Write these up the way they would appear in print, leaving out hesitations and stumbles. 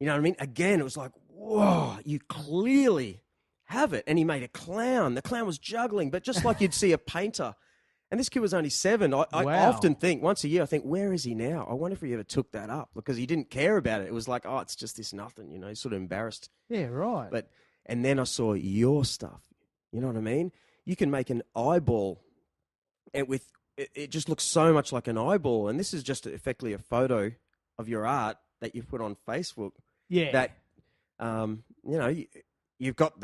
You know what I mean? Again, it was like, whoa, you clearly have it. And he made a clown. The clown was juggling, but just like you'd see a painter. And this kid was only 7. I Wow. often think, once a year, I think, where is he now? I wonder if he ever took that up because he didn't care about it. It was like, oh, it's just this nothing, you know, he's sort of embarrassed. Yeah, right. And then I saw your stuff. You know what I mean? You can make an eyeball, and it just looks so much like an eyeball. And this is just effectively a photo of your art that you've put on Facebook. Yeah. That, you know, you've got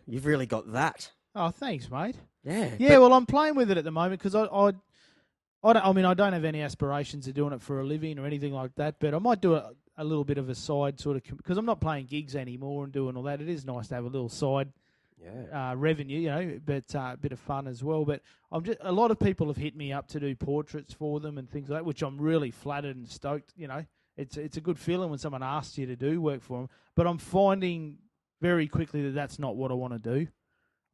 you've really got that. Oh, thanks, mate. Yeah. Yeah, well, I'm playing with it at the moment because I don't have any aspirations of doing it for a living or anything like that, but I might do a little bit of a side sort of, because I'm not playing gigs anymore and doing all that. It is nice to have a little side revenue, you know, but a bit of fun as well. But a lot of people have hit me up to do portraits for them and things like that, which I'm really flattered and stoked. You know, it's a good feeling when someone asks you to do work for them. But I'm finding very quickly that that's not what I want to do.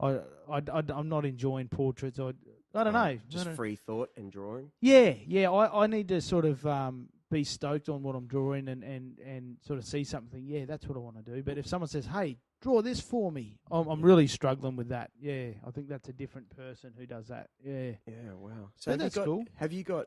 I'm not enjoying portraits. I don't know. Just free thought and drawing. Yeah. I need to sort of be stoked on what I'm drawing and sort of see something. Yeah, that's what I want to do. But if someone says, "Hey, draw this for me," I'm really struggling with that. Yeah, I think that's a different person who does that. Yeah. Yeah. Wow. So that's cool. Have you got?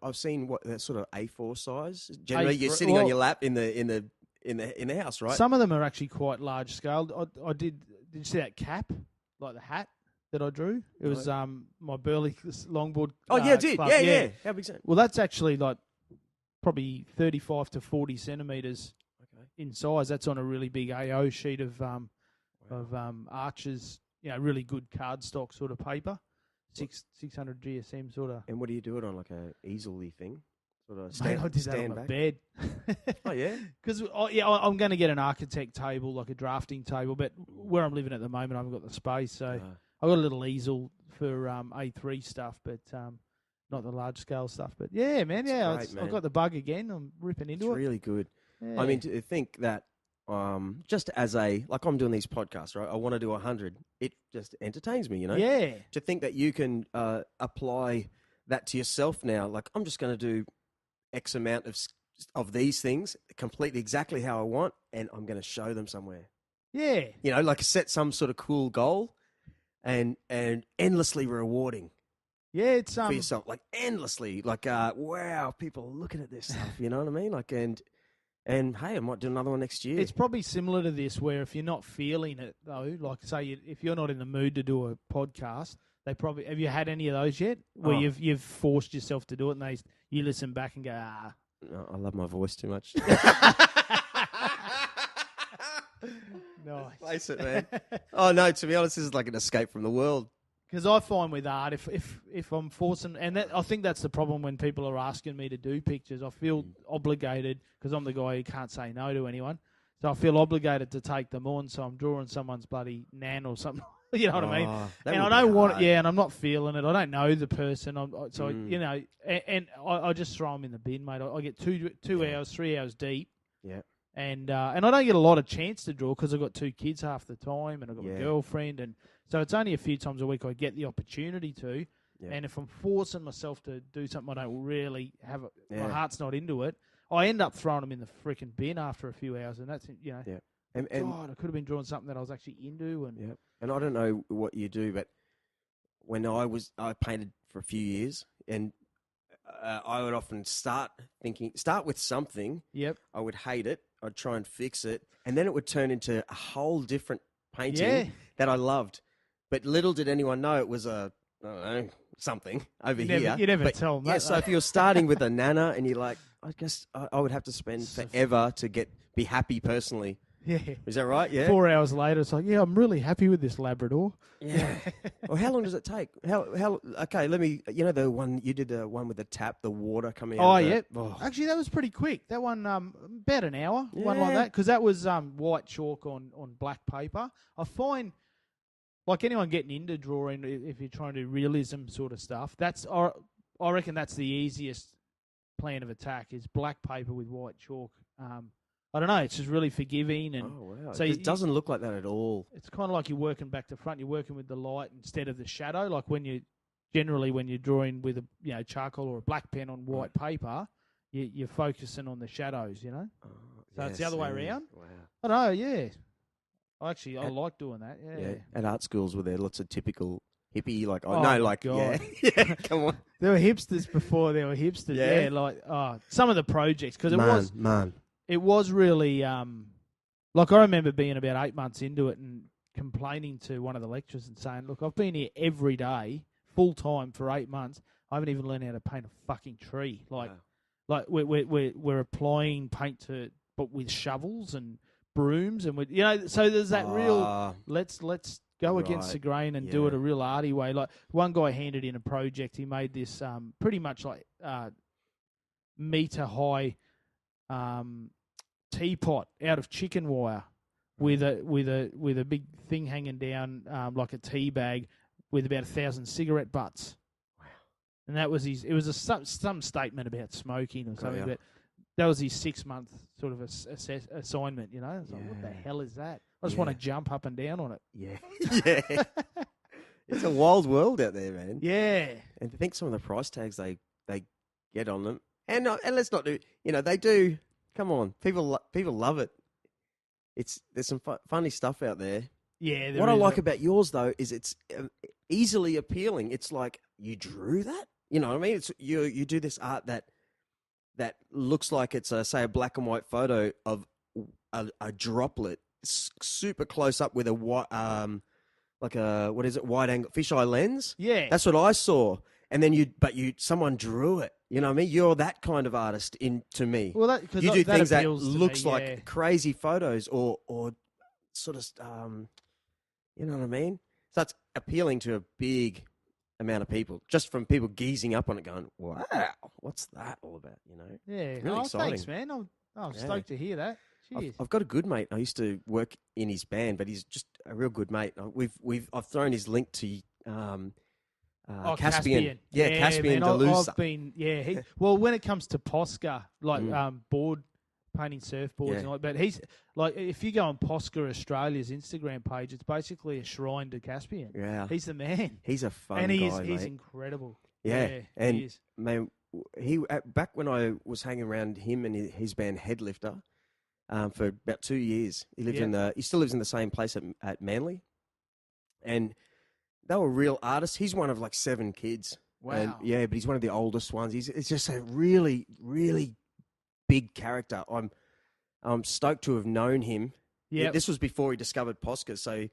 I've seen that sort of A4 size. Generally, you're sitting on your lap in the house, right? Some of them are actually quite large scale. I did you see that cap, like the hat that I drew? It was my Burley longboard. Oh yeah, I did. club. Yeah. How big's that? Well, that's actually like probably 35 to 40 centimeters in size. That's on a really big AO sheet of Arches, you know, really good cardstock sort of paper, 600 GSM sort of. And what do you do it on, like a easily thing? Sort of Mate, I did that on my bed. Oh, yeah? Because I'm going to get an architect table, like a drafting table, but where I'm living at the moment, I haven't got the space. So I've got a little easel for A3 stuff, but not the large-scale stuff. But, yeah, man, I've got the bug again. I'm ripping into it. It's really good. Yeah. I mean, to think that just as like I'm doing these podcasts, right? I want to do 100. It just entertains me, you know? Yeah. To think that you can apply that to yourself now. Like, I'm just going to do X amount of these things completely exactly how I want, and I'm going to show them somewhere. Yeah. You know, like set some sort of cool goal and endlessly rewarding. Yeah, it's for yourself, like endlessly, like wow, people are looking at this stuff. You know what I mean? Like, and hey, I might do another one next year. It's probably similar to this, where if you're not feeling it though, like say if you're not in the mood to do a podcast, they probably have you had any of those yet? Where you've forced yourself to do it, and you listen back and go, No, I love my voice too much. Nice. Face it, man. Oh no, to be honest, this is like an escape from the world. Because I find with art, if I'm forcing, and I think that's the problem when people are asking me to do pictures, I feel obligated because I'm the guy who can't say no to anyone. So I feel obligated to take them on. So I'm drawing someone's bloody nan or something. You know what I mean? And I don't want it. Yeah, and I'm not feeling it. I don't know the person. You know, and I just throw them in the bin, mate. I get 2 hours, 3 hours deep. Yeah. And I don't get a lot of chance to draw because I've got 2 kids half the time, and I've got my girlfriend, and so it's only a few times a week I get the opportunity to. Yeah. And if I'm forcing myself to do something I don't really have, my heart's not into it, I end up throwing them in the freaking bin after a few hours, and that's, you know. Yeah. And God, I could have been drawing something that I was actually into. And and I don't know what you do, but when I painted for a few years, and I would often start with something. Yep. I would hate it. I'd try and fix it, and then it would turn into a whole different painting that I loved. But little did anyone know it was I don't know, something over here. You never tell them that. Yeah, so if you're starting with a nana and you're like, I guess I would have to spend forever to be happy personally. Yeah. Is that right? Yeah. 4 hours later, it's like, I'm really happy with this Labrador. Yeah. Well, how long does it take? Okay, let me, the one, you did the one with the tap, the water coming out. Oh, yeah. Actually, that was pretty quick. That one, about an hour, one like that, because that was white chalk on black paper. I find, like anyone getting into drawing, if you're trying to do realism sort of stuff, I reckon that's the easiest plan of attack is black paper with white chalk. I don't know. It's just really forgiving, and so it doesn't look like that at all. It's kind of like you're working back to front. You're working with the light instead of the shadow. Like when you're drawing with a charcoal or a black pen on white paper, you're focusing on the shadows. You know. So it's the other way around. Wow. I don't know, yeah. I like doing that, yeah. At art schools were there lots of typical hippie, like, Oh, no, my like, God. yeah, come on. There were hipsters before there were hipsters, Yeah. like, some of the projects, because it was really, like I remember being about 8 months into it and complaining to one of the lecturers and saying, look, I've been here every day, full time for 8 months. I haven't even learned how to paint a fucking tree. Like we're applying paint but with shovels and brooms and so there's that real let's go against the grain and do it a real arty way. Like one guy handed in a project. He made this pretty much like meter high teapot out of chicken wire with a big thing hanging down like a tea bag with about 1,000 cigarette butts. Wow! And that was his. It was some statement about smoking or something, but that was his 6-month sort of assignment. You know, it's like, what the hell is that? I just want to jump up and down on it. Yeah, yeah. It's a wild world out there, man. Yeah, and to think some of the price tags they get on them, and let's not do. They do. Come on, people love it. There's some funny stuff out there. Yeah. What I like about yours though is it's easily appealing. It's like you drew that. You know what I mean? It's you do this art that looks like it's say a black and white photo of a droplet, super close up with a like a wide angle fisheye lens. Yeah, that's what I saw. And then someone drew it. You know what I mean? You're that kind of artist to me. Well, you do things that looks like crazy photos or sort of, you know what I mean? So that's appealing to a big amount of people, just from people geezing up on it going, wow, what's that all about, you know? Yeah. Really exciting. Thanks, man. I'm stoked to hear that. Cheers. I've got a good mate. I used to work in his band, but he's just a real good mate. I've thrown his link to Caspian. Yeah, Caspian man, Delusa. I've been, well, when it comes to Posca, like board painting surfboards and but he's like, if you go on Posca Australia's Instagram page, it's basically a shrine to Caspian. Yeah, he's the man. He's a fun and guy, he's incredible. Yeah, and he is. Man, he back when I was hanging around him and his band Headlifter, for about 2 years. He lived he still lives in the same place at Manly, and they were real artists. He's one of like 7 kids. Wow. And, yeah, but he's one of the oldest ones. It's just a really, really big character. I'm stoked to have known him. Yeah. This was before he discovered Posca, so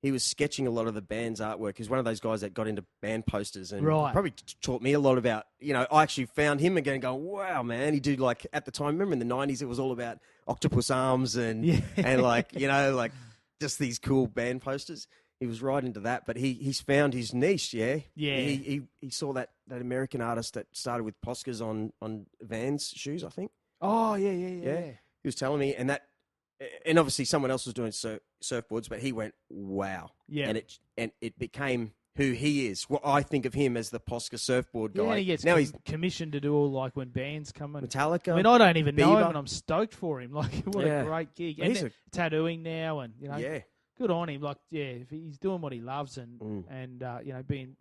he was sketching a lot of the band's artwork. He's one of those guys that got into band posters and probably taught me a lot about, I actually found him again going, wow, man. He did like, at the time, remember in the 90s, it was all about octopus arms and like, like just these cool band posters. He was right into that, but he's found his niche, yeah? Yeah. He saw that American artist that started with Poscas on Vans shoes, I think. Oh, yeah. He was telling me, and obviously someone else was doing surfboards, but he went, wow. Yeah. And it became who he is. What I think of him as the Posca surfboard guy. Yeah, and he gets he's commissioned to do all, like, when bands come in. Metallica. I mean, I don't even know him, and I'm stoked for him. Like, what a great gig. And tattooing now, and, Yeah. Good on him. Like, if he's doing what he loves and I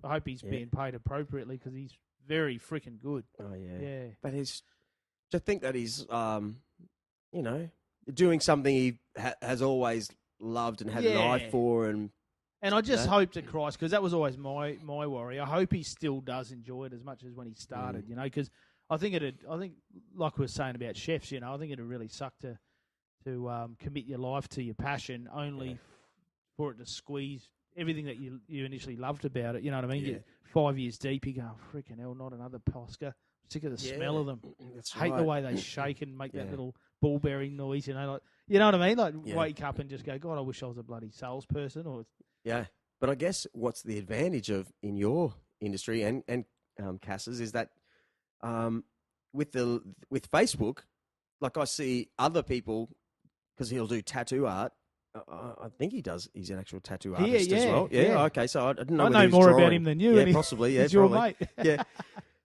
hope he's being paid appropriately because he's very freaking good. Oh, yeah. Yeah. But to think that he's, doing something he has always loved and had an eye for. And I just hope to Christ, because that was always my worry. I hope he still does enjoy it as much as when he started, because I think like we were saying about chefs, I think it'd really suck to commit your life to your passion only for it to squeeze everything that you initially loved about it. You know what I mean? Yeah. Get 5 years deep, you go, freaking hell, not another Posca. Sick of the smell of them. Hate the way they shake and make that little ball bearing noise. You know what I mean? Like wake up and just go, God, I wish I was a bloody salesperson. But I guess what's the advantage in your industry and Cass's is that with Facebook, like I see other people, because he'll do tattoo art. I think he does. He's an actual tattoo artist as well. Yeah. Okay. So I didn't know. I know more about him than you. Yeah, possibly. Yeah, he's probably. Your mate. Yeah,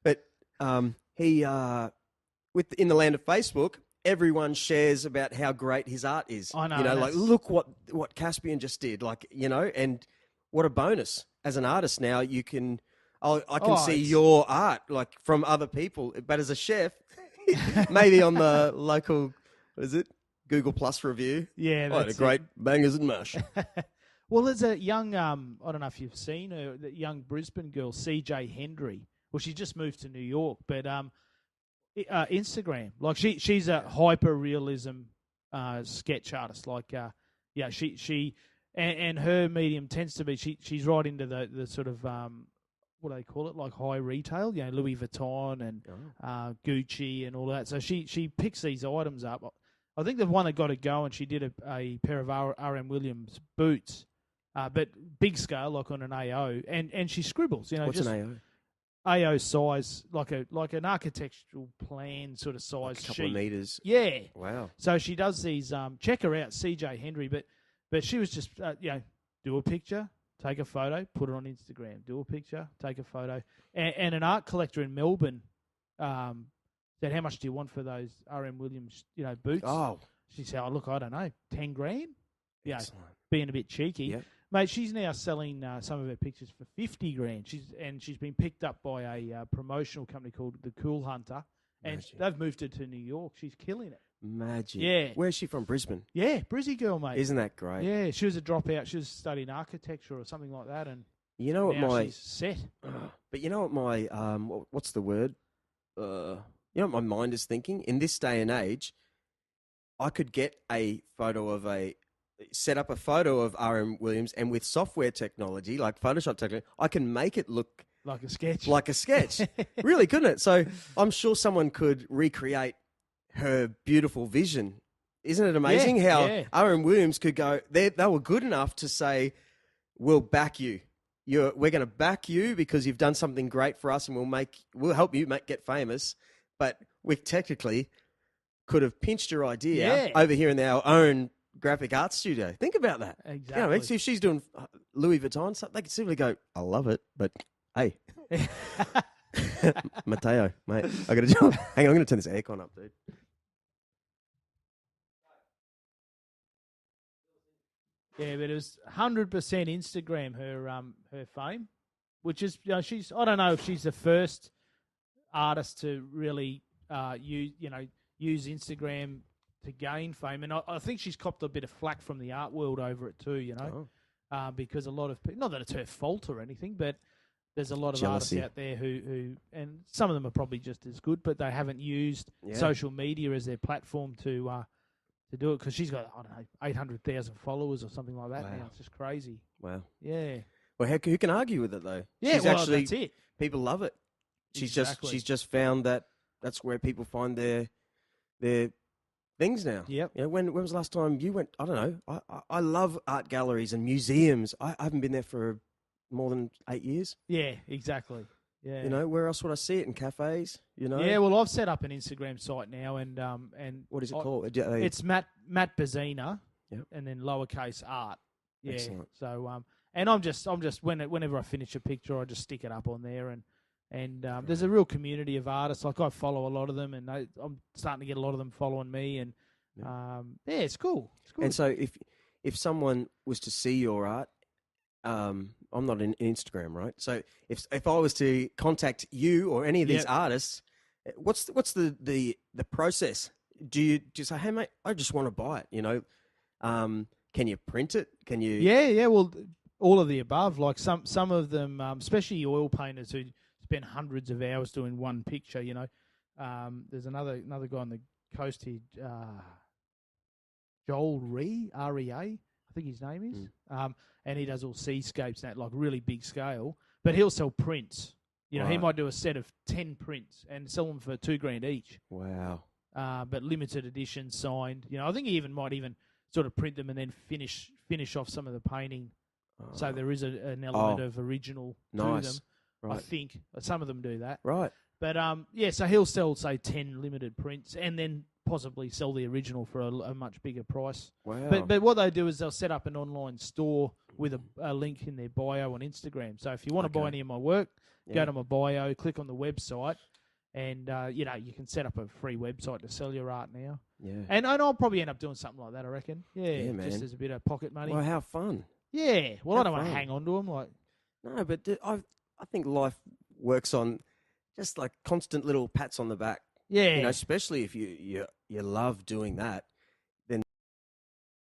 but he in the land of Facebook, everyone shares about how great his art is. I know. Like look what Caspian just did. Like and what a bonus as an artist now you can. I can see your art like from other people, but as a chef, maybe on the local. What is it? Google Plus review. Yeah, I had a that's great bangers and mash. Well, there's a young, I don't know if you've seen her, the young Brisbane girl, CJ Hendry. Well, she just moved to New York, but Instagram, like she's a hyper realism sketch artist. Like, yeah, she and her medium tends to be she's right into the sort of what do they call it, like high retail, Louis Vuitton and Gucci and all that. So she picks these items up. I think the one that got it going, she did a pair of RM Williams boots, but big scale, like on an AO, and she scribbles. What's just an AO size, like an architectural plan sort of size AO? Like a couple sheet. of meters. Yeah. Wow. So she does these. Check her out, CJ Hendry. But she was just do a picture, take a photo, put it on Instagram. Do a picture, take a photo. And an art collector in Melbourne said, "How much do you want for those RM Williams, boots?" Oh. She said, "Oh, look, I don't know, 10 grand." Yeah, Excellent. being a bit cheeky. Yep. Mate, she's now selling some of her pictures for 50 grand. She's been picked up by a promotional company called The Cool Hunter, and Magic. they've moved her to New York. She's killing it. Magic. Yeah. Where's she from? Brisbane. Yeah, Brizzy girl, mate. Isn't that great? Yeah, she was a dropout. She was studying architecture or something like that, and You know what now she's set. But you know what my what's the word? You know what my mind is thinking? In this day and age, I could get set up a photo of RM Williams, and with software technology like Photoshop technology, I can make it look Like a sketch. like a sketch. Really, couldn't it? So I'm sure someone could recreate her beautiful vision. Isn't it amazing how RM Williams could go? They were good enough to say, "We'll back you. We're going to back you because you've done something great for us, and we'll help you get famous." But we technically could have pinched your idea over here in our own graphic art studio. Think about that. Exactly. See if she's doing Louis Vuitton, they could simply go, "I love it, but hey." Matteo, mate, I got a job. Hang on, I'm going to turn this aircon up, dude. Yeah, but it was 100% Instagram, her fame, which is, she's, I don't know if she's the first artist to really use Instagram to gain fame, and I think she's copped a bit of flack from the art world over it too, because a lot of people, not that it's her fault or anything, but there's a lot of Jealousy. artists out there who, and some of them are probably just as good, but they haven't used social media as their platform to do it, because she's got, I don't know, 800,000 followers or something like that now. It's just crazy. Wow. Yeah. Well, who can argue with it though? Yeah, She's that's it. People love it. She's just found that that's where people find their things now. Yep. When was the last time you went? I don't know. I love art galleries and museums. I haven't been there for more than 8 years. Yeah, exactly. Yeah. Where else would I see it? In cafes? Yeah, well, I've set up an Instagram site now, and what is it called? It's Matt Bozina, Yep. and then lowercase art. Yeah. Excellent. So and I'm just whenever I finish a picture, I just stick it up on there, and there's a real community of artists. Like, I follow a lot of them, and I'm starting to get a lot of them following me, and it's cool. It's cool. And so if someone was to see your art, I'm not in Instagram, right? So if I was to contact you or any of these artists, what's the process? Do you say, "Hey mate, I just want to buy it"? Can you print it? Can you? Yeah. Well, all of the above. Like some of them, especially oil painters who spend hundreds of hours doing one picture. There's another guy on the coast here, Joel Rea, I think his name is. And he does all seascapes and that, like really big scale. But he'll sell prints. He might do a set of 10 prints and sell them for $2,000 each. Wow. But limited edition, signed. I think he might even sort of print them and then finish off some of the painting. So there is an element of original to them. Right. I think some of them do that. Right. But so he'll sell, say, 10 limited prints and then possibly sell the original for a much bigger price. Wow. But what they do is they'll set up an online store with a link in their bio on Instagram. So if you want to buy any of my work, go to my bio, click on the website, and you can set up a free website to sell your art now. Yeah. And I'll probably end up doing something like that, I reckon. Yeah, man. just as a bit of pocket money. Well, how fun. Yeah. Well, I don't want to fun. hang on to them. No, but I think life works on just like constant little pats on the back. Yeah. Especially if you love doing that.